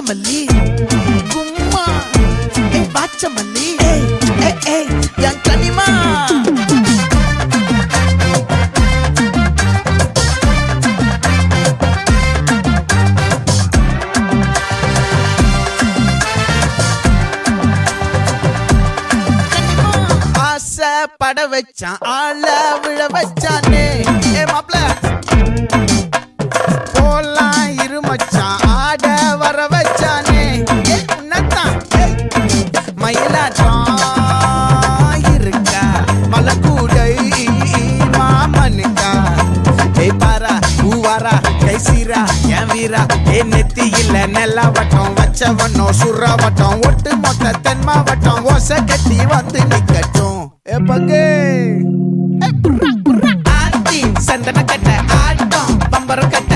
வாங்கமல்லி கும்மா வாச்சமல்லி என் கனிமா பட வச்சான் ஆள விழ வச்சானே மாப்ள போலாம் இருமச்சான் ஆட வர வச்சானே உன்னத்தான் மயிலாட்டம் இருக்கா மலக்கூடை மாமனுக்கா பாரா பூவாரா கைசீரா என் வீரா நெத்தி இல்ல நெல்லா வட்டம் வச்சவனோ சுறா வட்டம் ஒட்டு மொத்த தென் மாவட்டம் ஓசை கட்டி வந்து நிக்கட்டும் பங்கே ஆத்தி சந்தன கட்ட ஆட்டம் பம்பரம் கட்ட